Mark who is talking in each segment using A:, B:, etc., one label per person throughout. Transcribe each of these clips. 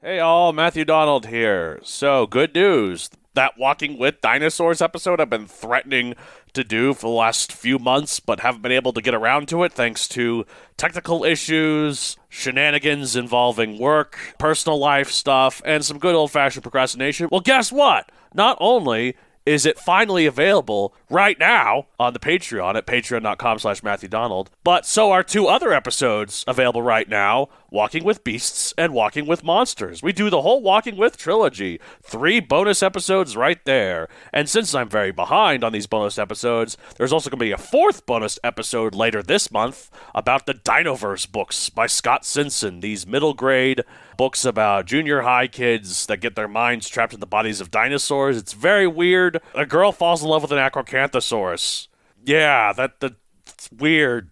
A: Hey all, Matthew Donald here. So, good news. That Walking with Dinosaurs episode I've been threatening to do for the last few months, but haven't been able to get around to it thanks to technical issues, shenanigans involving work, personal life stuff, and some good old fashioned procrastination. Well, guess what? Not only is it finally available right now on the Patreon at patreon.com/Matthew Donald, but so are two other episodes available right now, Walking with Beasts and Walking with Monsters. We do the whole Walking with trilogy. 3 bonus episodes right there. And since I'm very behind on these bonus episodes, there's also going to be a 4th bonus episode later this month about the Dinoverse books by Scott Simpson. These middle grade books about junior high kids that get their minds trapped in the bodies of dinosaurs. It's very weird. A girl falls in love with an Acrocanthosaurus. Yeah, that's weird.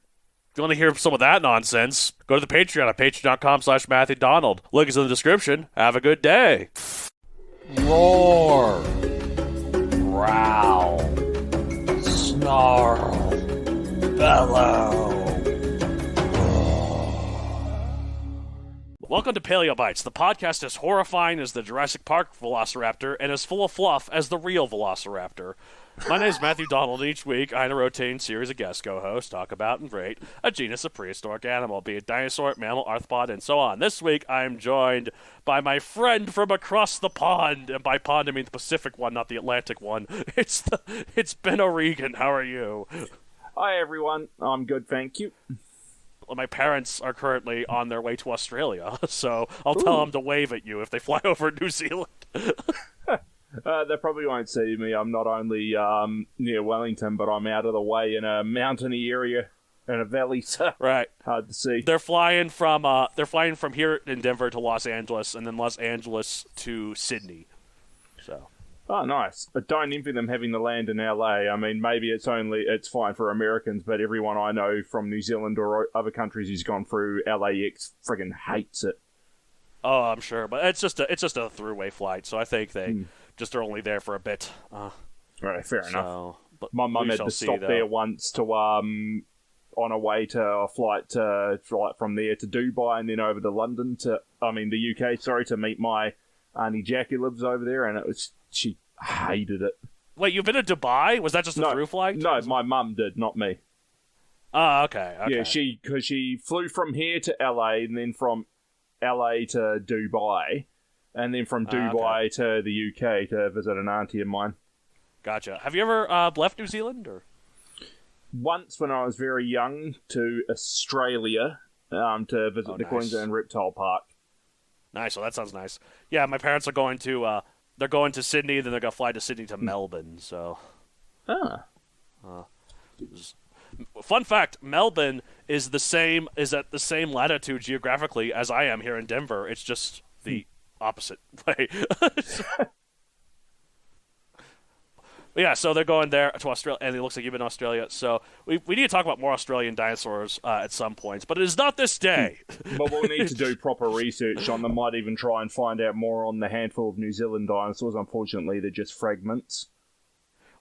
A: If you want to hear some of that nonsense, go to the Patreon at patreon.com/Matthew Donald. Link is in the description. Have a good day.
B: Roar, growl, snarl, bellow.
A: Welcome to Paleobites, the podcast as horrifying as the Jurassic Park Velociraptor and as full of fluff as the real Velociraptor. My name is Matthew Donald, and each week I and a rotating series of guest co-hosts talk about and rate a genus of prehistoric animal, be it dinosaur, mammal, arthropod, and so on. This week I am joined by my friend from across the pond, and by pond I mean the Pacific one, not the Atlantic one. It's Ben O'Regan. How are you?
C: Hi everyone, I'm good, thank you.
A: My parents are currently on their way to Australia, so I'll tell them to wave at you if they fly over New Zealand.
C: They probably won't see me. I'm not only near Wellington, but I'm out of the way in a mountainy area in a valley, so
A: Right.
C: hard to see.
A: They're flying from here in Denver to Los Angeles, and then Los Angeles to Sydney. So.
C: Oh, nice. I don't envy them having the land in LA. I mean, maybe it's fine for Americans, but everyone I know from New Zealand or other countries who's gone through LAX friggin' hates it.
A: Oh, I'm sure, but it's just a throughway flight, so I think they just are only there for a bit.
C: Right, fair enough.
A: But
C: My mum had to stop there once to on a way to a flight from there to Dubai and then over to London the UK, to meet my auntie Jack who lives over there, and she hated it.
A: Wait, you've been to Dubai? Was that just a through flight?
C: No, my mum did, not me.
A: Oh, okay.
C: Yeah, because she flew from here to LA and then from LA to Dubai, and then from Dubai to the UK to visit an auntie of mine.
A: Gotcha. Have you ever left New Zealand? Or
C: once when I was very young to Australia to visit the Queensland Reptile Park.
A: Nice. Well, that sounds nice. Yeah, my parents are going to they're going to Sydney, then they're going to fly to Sydney to Melbourne. So. Fun fact: Melbourne is at the same latitude geographically as I am here in Denver. It's just the opposite way. Yeah, so they're going there to Australia, and it looks like you've been in Australia. So we need to talk about more Australian dinosaurs at some points, but it is not this day.
C: But we'll need to do proper research on them. Might even try and find out more on the handful of New Zealand dinosaurs. Unfortunately, they're just fragments.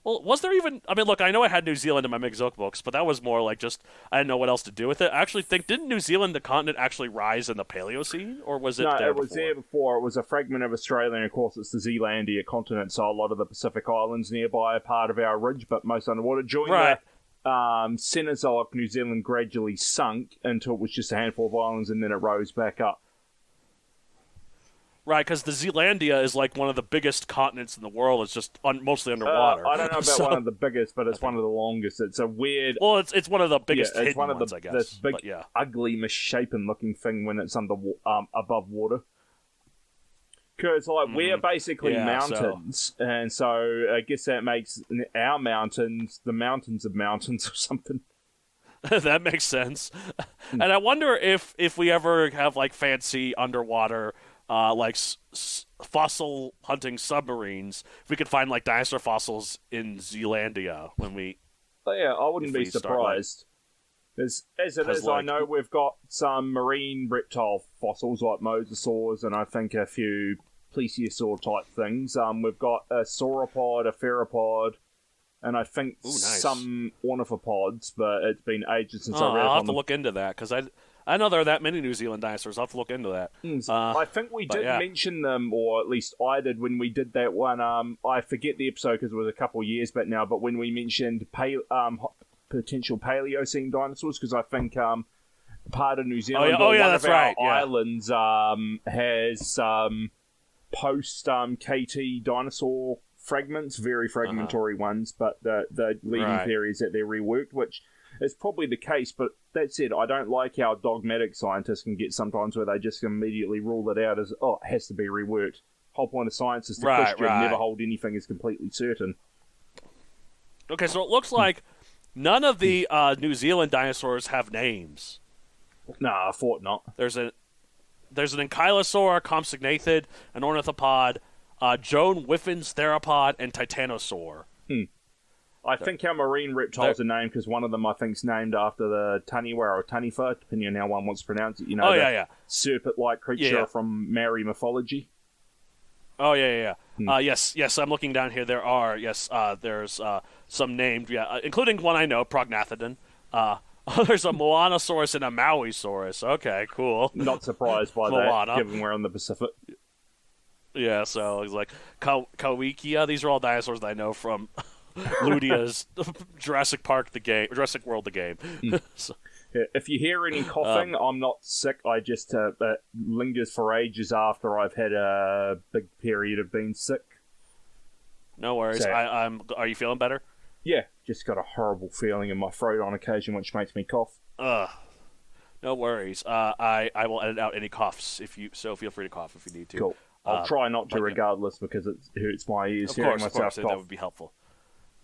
A: Well, was there even... I mean, look, I know I had New Zealand in my Mixoak books, but that was more like just... I didn't know what else to do with it. I actually think... Didn't New Zealand, the continent, actually rise in the Paleocene? Or was it
C: there before? No, it was
A: before?
C: there before. It was a fragment of Australia, and of course it's the Zealandia continent, so a lot of the Pacific Islands nearby are part of our ridge, but most underwater. During the Cenozoic, New Zealand gradually sunk until it was just a handful of islands, and then it rose back up.
A: Right, because the Zealandia is like one of the biggest continents in the world. It's just mostly underwater.
C: I don't know about one of the biggest, but it's one of the longest. It's a weird...
A: Well, it's one of the biggest
C: it's one of
A: ones, I guess.
C: This big,
A: but, yeah.
C: ugly, misshapen-looking thing when it's above water. Because, we're basically mountains, and so I guess that makes our mountains the mountains of mountains or something.
A: That makes sense. And I wonder if we ever have, like, fancy underwater... fossil hunting submarines, if we could find like dinosaur fossils in Zealandia when we...
C: Oh, yeah, I wouldn't be surprised. As it is, I know we've got some marine reptile fossils like mosasaurs and I think a few plesiosaur type things. We've got a sauropod, a theropod, and I think some ornithopods, but it's been ages since I read
A: I'll
C: on
A: have to
C: them.
A: look into that, because I I know there are that many New Zealand dinosaurs. I'll have to look into that.
C: I think we did mention them, or at least I did when we did that one. I forget the episode because it was a couple of years back now, but when we mentioned potential Paleocene dinosaurs, because I think part of New Zealand, one of our islands, has post-KT dinosaur fragments, very fragmentary ones, but the leading theory is that they're reworked, which is probably the case, but that said, I don't like how dogmatic scientists can get sometimes where they just immediately rule it out as, it has to be reworked. Whole point of science is to question, never hold anything as completely certain.
A: Okay, so it looks like none of the New Zealand dinosaurs have names.
C: Nah, I thought not.
A: There's an ankylosaur, compsognathid, an ornithopod, Joan Whiffin's theropod, and titanosaur.
C: I think our marine reptiles are named because one of them, I think, is named after the Taniwha or Taniwha, depending on how one wants to pronounce it. Serpent-like creature from Maori mythology.
A: Oh, yeah. Yes, I'm looking down here. There are, there's some named, including one I know, Prognathodon. There's a Moanosaurus and a Mauisaurus. Okay, cool.
C: Not surprised by that, given we're on the Pacific.
A: Yeah, so it's like Kawikia. These are all dinosaurs that I know from Ludia's Jurassic World, the game. So.
C: Yeah, if you hear any coughing, I'm not sick. I just lingers for ages after I've had a big period of being sick.
A: No worries.
C: So,
A: are you feeling better?
C: Yeah, just got a horrible feeling in my throat on occasion, which makes me cough.
A: No worries. I will edit out any coughs so feel free to cough if you need to.
C: Cool. I'll try not to, regardless, because it hurts my ears hearing myself cough.
A: That would be helpful.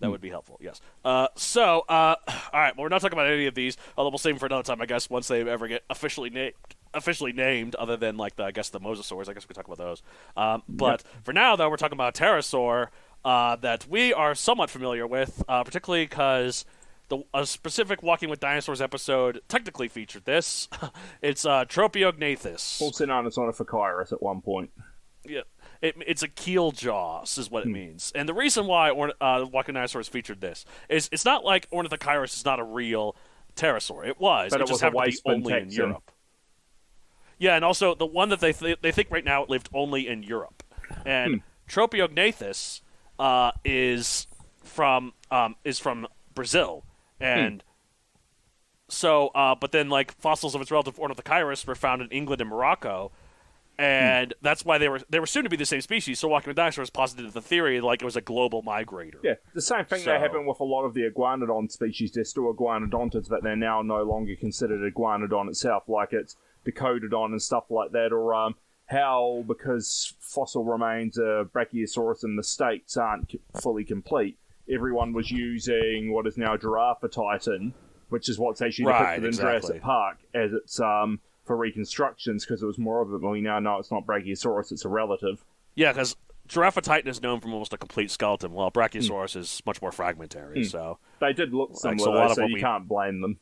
A: That would be helpful, yes. All right, well, we're not talking about any of these, although we'll save them for another time, I guess, once they ever get officially named, other than, like, the mosasaurs. I guess we can talk about those. But for now, though, we're talking about a pterosaur that we are somewhat familiar with, particularly because a specific Walking with Dinosaurs episode technically featured this. It's Tropeognathus.
C: Also known as Ornithocheirus at one point.
A: Yeah. It's a Keel-Jawed is what it means. And the reason why Walking Dinosaurs featured this is it's not like Ornithocheirus is not a real pterosaur. It was.
C: But it just happened to be only in Europe.
A: Yeah, and also the one that they think right now it lived only in Europe. And Tropeognathus is from Brazil. And so, but then like fossils of its relative Ornithocheirus were found in England and Morocco. And that's why they were soon to be the same species. So Walking with Dinosaurs posited the theory like it was a global migrator.
C: Yeah, the same thing that happened with a lot of the iguanodon species. They're still iguanodontids, but they're now no longer considered iguanodon itself, like it's Decododon and stuff like that. Or how, because fossil remains of Brachiosaurus in the States aren't fully complete, everyone was using what is now Giraffatitan, which is what's actually depicted in Jurassic Park, as its for reconstructions, because it was more of it, but we now know it's not Brachiosaurus, it's a relative.
A: Yeah, because Giraffatitan is known from almost a complete skeleton, while Brachiosaurus is much more fragmentary. So
C: they did look similar, so you can't blame them.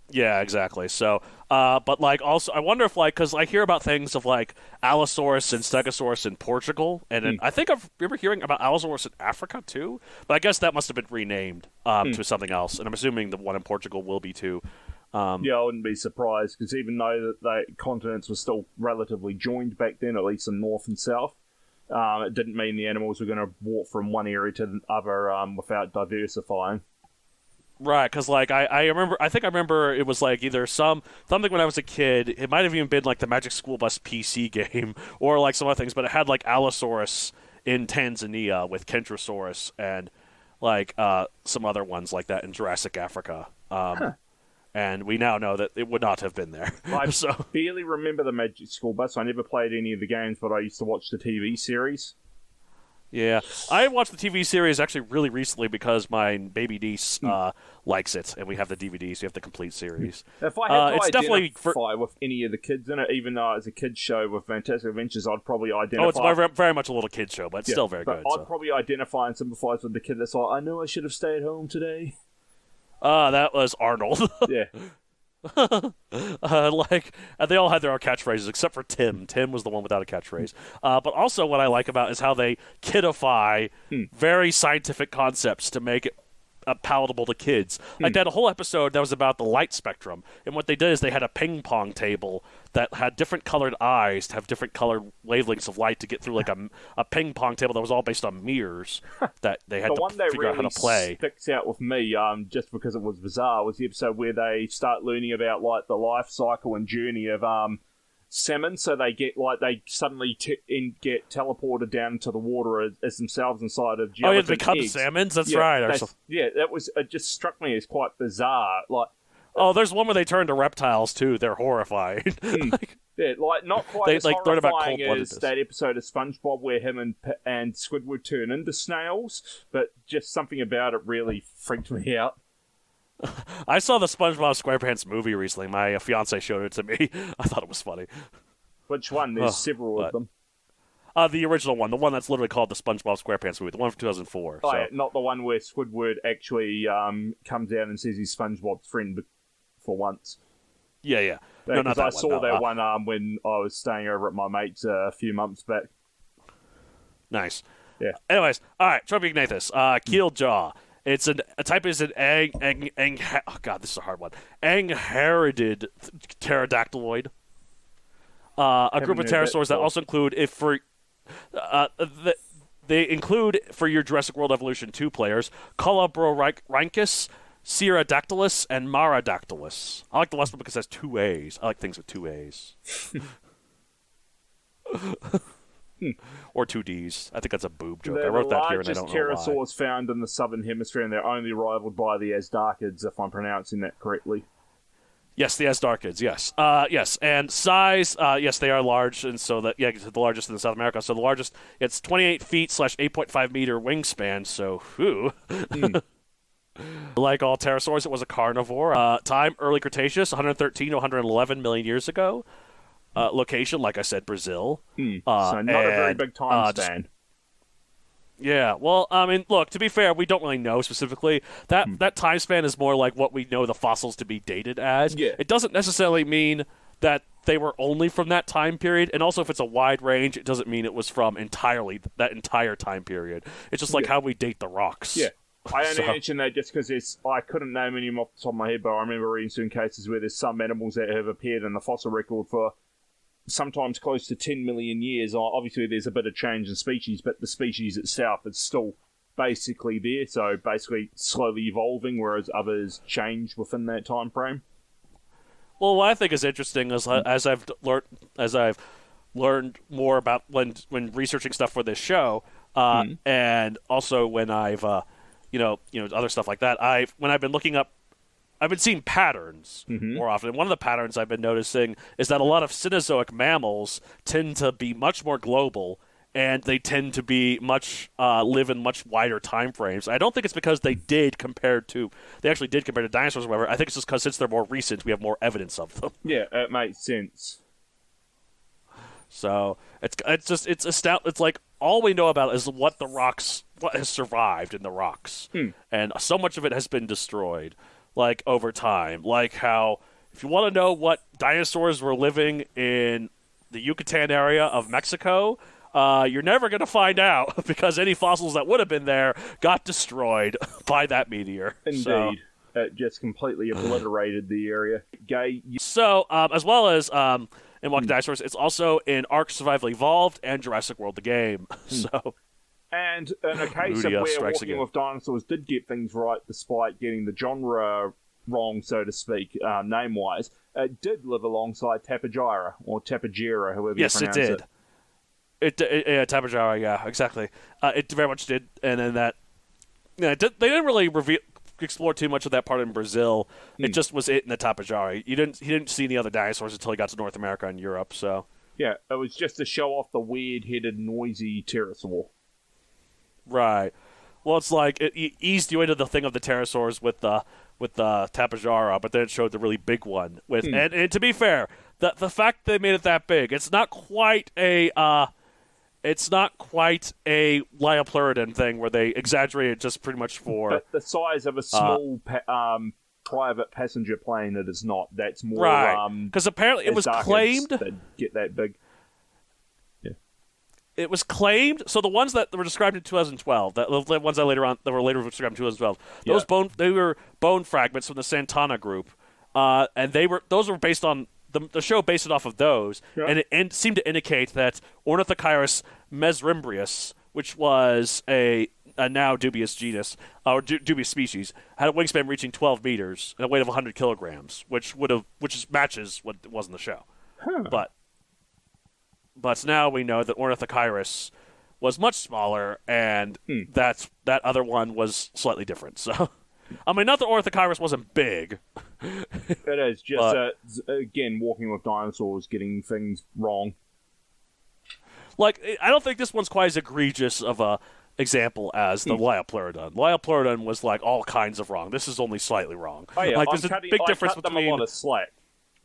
A: Yeah, exactly. So, but like also, I wonder if like, because I hear about things of like Allosaurus and Stegosaurus in Portugal, and then I think I remember hearing about Allosaurus in Africa too. But I guess that must have been renamed to something else, and I'm assuming the one in Portugal will be too.
C: Yeah, I wouldn't be surprised, because even though the continents were still relatively joined back then, at least in north and south, it didn't mean the animals were going to walk from one area to the other without diversifying.
A: Right, because like I remember it was like either something when I was a kid. It might have even been like the Magic School Bus PC game, or like some other things. But it had like Allosaurus in Tanzania with Kentrosaurus and like some other ones like that in Jurassic Africa. And we now know that it would not have been there.
C: I barely remember the Magic School Bus. I never played any of the games, but I used to watch the TV series.
A: Yeah, I watched the TV series actually really recently because my baby niece likes it, and we have the DVDs. So you have the complete series.
C: If I had to identify with any of the kids in it, even though it's a kids show with Fantastic Adventures, I'd probably identify.
A: Oh, it's very much a little kids show, but it's still very good.
C: I'd probably identify and sympathize with the kid that's like, I know I should have stayed home today.
A: That was Arnold.
C: Yeah.
A: They all had their own catchphrases except for Tim. Tim was the one without a catchphrase. But also what I like about is how they kidify very scientific concepts to make it palatable to kids. Like they had a whole episode that was about the light spectrum, and what they did is they had a ping pong table that had different colored eyes to have different colored wavelengths of light to get through like a ping pong table that was all based on mirrors that they had to figure out how to play.
C: The one that really sticks out with me, just because it was bizarre, was the episode where they start learning about like the life cycle and journey of salmon. So they get suddenly get teleported down into the water as themselves inside of gelatin.
A: Oh, yeah, they become salmons. That's right.
C: That was it. Just struck me as quite bizarre. Like,
A: oh, there's one where they turn to reptiles too. They're horrified.
C: Not quite as
A: learn about
C: horrifying as that episode of SpongeBob where him and Squidward turn into snails, but just something about it really freaked me out.
A: I saw the SpongeBob SquarePants movie recently. My fiance showed it to me. I thought it was funny.
C: Which one? There's several of them.
A: The original one, the one that's literally called the SpongeBob SquarePants movie, the one from 2004.
C: Oh, yeah, not the one where Squidward actually comes out and says he's SpongeBob's friend for once.
A: Yeah. No, not that
C: I saw that one when I was staying over at my mate's a few months back.
A: Nice.
C: Yeah.
A: Anyways, all right, Tropeognathus, Keel-Jaw. It's a type is an oh god, this is a hard one. Angheridid pterodactyloid. A group of pterosaurs that also include they include for your Jurassic World Evolution 2 players Colobrorhynchus, Cerodactylus, and Marodactylus. I like the last one because it has 2 A's. I like things with 2 A's. Or 2 D's. I think that's a boob joke. I wrote that here and I don't know why.
C: The largest pterosaurs found in the southern hemisphere, and they're only rivaled by the Asdarchids, if I'm pronouncing that correctly.
A: Yes, the Asdarchids, yes. Yes, and size, yes, they are large, and so the largest in South America. So the largest, it's 28 feet / 8.5 meter wingspan, so whew. Like all pterosaurs, it was a carnivore. Time, Early Cretaceous, 113 to 111 million years ago. Location, like I said, Brazil.
C: So not a very big time span.
A: Yeah, well, I mean, look, to be fair, we don't really know specifically. That time span is more like what we know the fossils to be dated as.
C: Yeah.
A: It doesn't necessarily mean that they were only from that time period, and also if it's a wide range, it doesn't mean it was from entirely that entire time period. It's just like how we date the rocks.
C: Yeah. I only mention that just because I couldn't name any off the top of my head, but I remember reading certain cases where there's some animals that have appeared in the fossil record for sometimes close to 10 million years. Obviously, there's a bit of change in species, but the species itself is still basically there, so basically slowly evolving, whereas others change within that time frame.
A: Well, what I think is interesting is as I've learned more about when researching stuff for this show, and also when I've other stuff like that. When I've been looking up, I've been seeing patterns more often. And one of the patterns I've been noticing is that a lot of Cenozoic mammals tend to be much more global, and they tend to be live in much wider time frames. I don't think it's because they actually did compared to dinosaurs or whatever. I think it's just because since they're more recent, we have more evidence of them.
C: Yeah, it makes sense.
A: So it's like all we know about is what has survived in the rocks, and so much of it has been destroyed, like over time. Like how if you want to know what dinosaurs were living in the Yucatan area of Mexico, you're never going to find out because any fossils that would have been there got destroyed by that meteor.
C: Indeed.
A: So,
C: it just completely obliterated the area.
A: So, as well as in Walking Dinosaurs, it's also in Ark Survival Evolved and Jurassic World the game. So,
C: and in a case of where Walking with Dinosaurs did get things right despite getting the genre wrong, so to speak, name-wise, it did live alongside Tapejara, or Tapejara, however you pronounce it.
A: Yes, it did. Tapejara, yeah, exactly. It very much did, and then that... Yeah, they didn't really explore too much of that part in Brazil. It just was it in the Tapejara. He didn't see any other dinosaurs until he got to North America and Europe, so...
C: Yeah, it was just to show off the weird-headed, noisy pterosaur.
A: Right. Well, it's like it eased you into the thing of the pterosaurs with the Tapejara, but then it showed the really big one. And to be fair, the fact they made it that big, it's not quite a Liopleurodon thing where they exaggerated just pretty much for...
C: But the size of a small private passenger plane, it is not. That's more...
A: Right, because apparently it was claimed...
C: They'd get that big. Yeah.
A: it was claimed. So the ones that were described in 2012, the ones that were later described in 2012, they were bone fragments from the Santana group, and those were based on the show based it off of those, and it seemed to indicate that Ornithocheirus mesrimbrius, which was a now dubious genus or dubious species, had a wingspan reaching 12 meters and a weight of 100 kilograms, which matches what it was in the show. But now we know that Ornithocheirus was much smaller, and that other one was slightly different. So, I mean, not that Ornithocheirus wasn't big.
C: It is just again walking with dinosaurs, getting things wrong.
A: Like, I don't think this one's quite as egregious of a example as the Liopleurodon. Liopleurodon was like all kinds of wrong. This is only slightly wrong.
C: Oh yeah,
A: like there's a big difference
C: between them a lot of slack,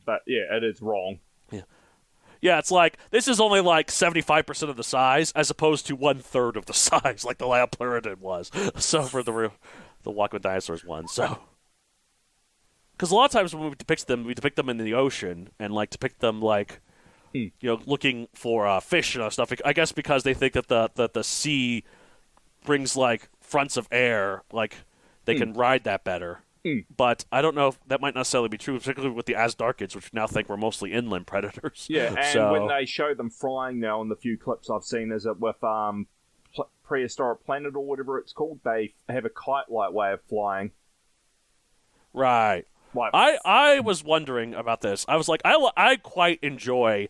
C: but yeah, it is wrong.
A: Yeah, it's like this is only like 75% of the size, as opposed to 1/3 of the size, like the Liopleurodon was. So for the Walking with Dinosaurs one, so because a lot of times when we depict them in the ocean and like depict them like. Looking for fish and stuff. I guess because they think that the sea brings like fronts of air, like they can ride that better. But I don't know if that might not necessarily be true, particularly with the Asdarchids, which we now think were mostly inland predators.
C: Yeah, and when they show them flying now in the few clips I've seen, is it with Prehistoric Planet or whatever it's called, they have a kite-like way of flying.
A: Right. I was wondering about this. I was like, I quite enjoy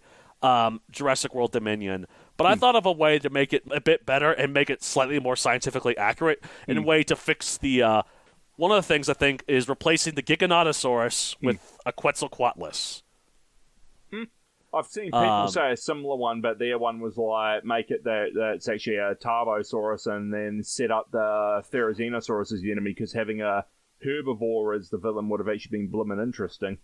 A: Jurassic World Dominion, but I thought of a way to make it a bit better and make it slightly more scientifically accurate, and a way to fix the one of the things I think is replacing the Giganotosaurus with a Quetzalcoatlus.
C: I've seen people say a similar one, but their one was like, make it that it's actually a Tarbosaurus and then set up the Therizinosaurus as the enemy, because having a herbivore as the villain would have actually been blimmin' interesting.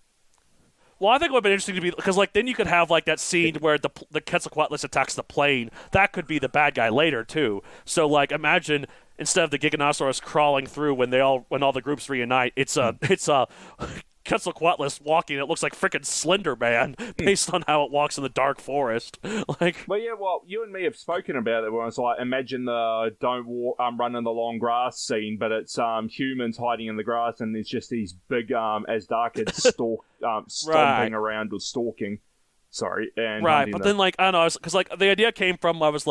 A: Well, I think it would have been interesting to be, because like then you could have like that scene where the Quetzalcoatlus attacks the plane. That could be the bad guy later too. So like imagine instead of the Giganotosaurus crawling through when all the groups reunite, it's a Quetzalcoatlus walking. It looks like frickin' Slender Man based on how it walks in the dark forest.
C: Well, yeah, you and me have spoken about it. Where I was like, imagine the don't walk, run in the long grass scene, but it's humans hiding in the grass, and there's just these big Asdarchids stomping around or stalking. Sorry, and
A: right, but then like I don't know, because like the idea came from I was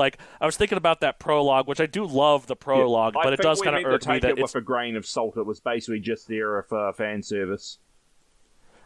A: thinking about that prologue, which I do love the prologue, but it does kind of irk me that it's
C: with a grain of salt. It was basically just there for fan service.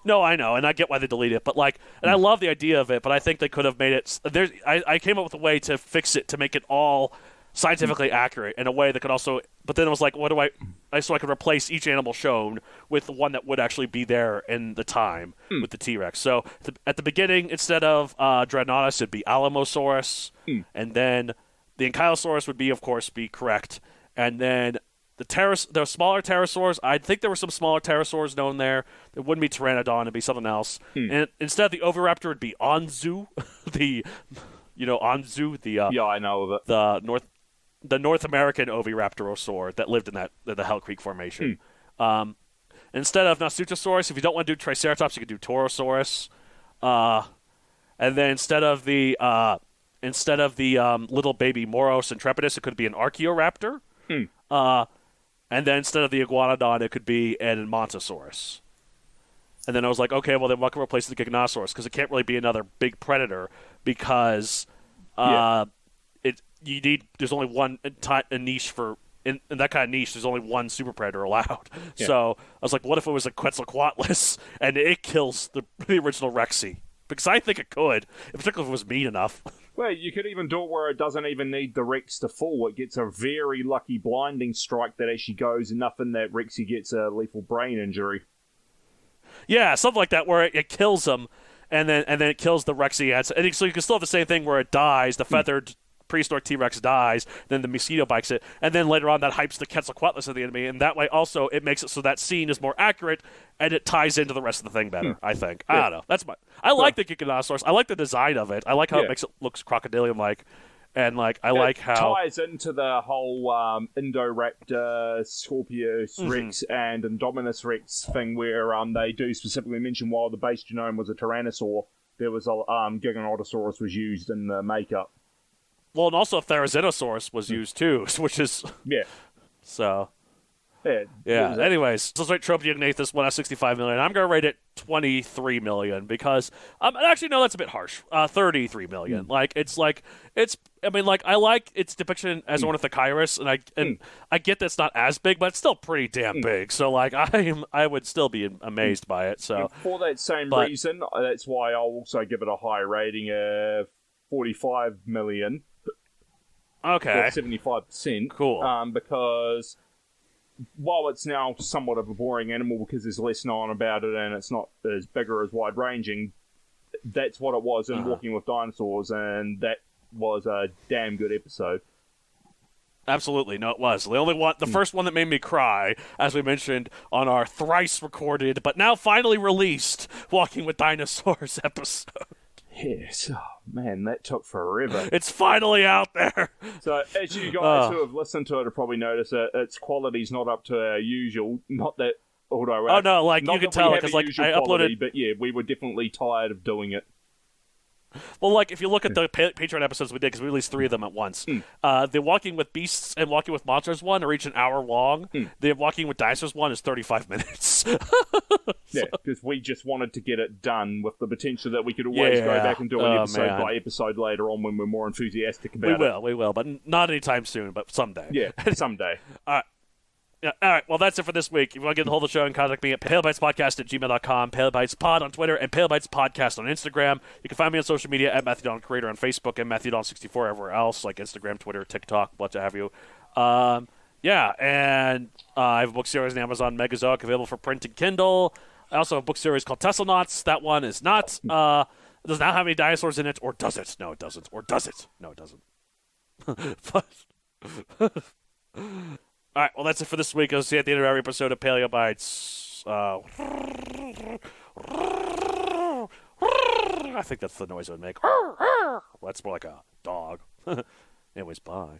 A: No, I know, and I get why they deleted it, but and I love the idea of it, but I think they could have made it. I came up with a way to fix it to make it all scientifically accurate in a way that could also. But then it was like, so I could replace each animal shown with the one that would actually be there in the time with the T-Rex. So at the beginning, instead of Dreadnoughtus, it'd be Alamosaurus, and then the Ankylosaurus would be, of course, be correct, and then. The smaller pterosaurs, I think there were some smaller pterosaurs known there. It wouldn't be Pteranodon, it'd be something else. And instead of the Oviraptor, it'd be Anzu, Anzu,
C: yeah, I know of it.
A: The North American Oviraptorosaur that lived in the Hell Creek Formation. Instead of Nasutosaurus, if you don't want to do Triceratops, you could do Torosaurus. And then instead of the little baby Moros and Trepidus, it could be an Archaeoraptor. And then instead of the Iguanodon, it could be an Montosaurus. And then I was like, okay, well then what can replace the Giganotosaurus? Because it can't really be another big predator because there's only one a niche for in that kind of niche. There's only one super predator allowed. Yeah. So I was like, what if it was a Quetzalcoatlus and it kills the original Rexy? Because I think it could, particularly if it was mean enough.
C: Well, you could even do it where it doesn't even need the Rex to fall. It gets a very lucky blinding strike that actually goes enough in that Rexy gets a lethal brain injury.
A: Yeah, something like that, where it kills him, and then it kills the Rexy. And so you can still have the same thing where it dies, the feathered prehistoric T-Rex dies, then the mosquito bites it, and then later on that hypes the Quetzalcoatlus of the enemy, and that way also it makes it so that scene is more accurate, and it ties into the rest of the thing better, I think. Yeah. I don't know. I like the Giganotosaurus. I like the design of it. I like how it looks crocodilian-like, and I like how...
C: It ties into the whole Indoraptor, Scorpius Rex, and Indominus Rex thing where they do specifically mention while the base genome was a Tyrannosaur, there was a Giganotosaurus was used in the makeup.
A: Well, and also Therizinosaurus was used too, which is
C: Yeah.
A: so.
C: Yeah.
A: Yeah. Anyways, let's rate Tropeognathus 1 out of 65 million. I'm gonna rate it 23 million because actually no, that's a bit harsh. 33 million. I mean, I like its depiction as Ornithocheirus, and I get that's not as big, but it's still pretty damn big. So like I would still be amazed by it. So
C: and for that same reason, that's why I'll also give it a high rating of 45 million.
A: Okay.
C: 75%.
A: Cool.
C: Because while it's now somewhat of a boring animal because there's less known about it and it's not as big or as wide-ranging, that's what it was in Walking with Dinosaurs, and that was a damn good episode.
A: Absolutely. No, it was. The first one that made me cry, as we mentioned on our thrice recorded, but now finally released Walking with Dinosaurs episode.
C: Yes. Oh, man, that took forever.
A: It's finally out there.
C: So, as you guys who have listened to it have probably noticed, its quality's not up to our usual. Not that, although...
A: Oh, no, like, you can tell, because, like, I
C: quality,
A: uploaded...
C: But, yeah, we were definitely tired of doing it.
A: Well, like, if you look at the Patreon episodes we did, because we released 3 of them at once, the Walking with Beasts and Walking with Monsters one are each an hour long. The Walking with Dinosaurs one is 35 minutes.
C: Yeah, because we just wanted to get it done with the potential that we could always go back and do an episode by episode later on when we're more enthusiastic about it.
A: We will, but not anytime soon, but someday.
C: Yeah, someday.
A: Yeah, all right, well, that's it for this week. If you want to get the whole of the show, and contact me at palebytespodcast@gmail.com, palebytespod on Twitter, and palebytespodcast on Instagram. You can find me on social media at Matthew Creator on Facebook and Matthew64 everywhere else, like Instagram, Twitter, TikTok, what have you. Yeah, and I have a book series on Amazon, Megazoic, available for print and Kindle. I also have a book series called Teslanauts. That one is not, does not have any dinosaurs in it, or does it? No, it doesn't. Or does it? No, it doesn't. All right, well, that's it for this week. I'll see you at the end of every episode of Paleo Bites. I think that's the noise it would make. Well, that's more like a dog. Anyways, bye.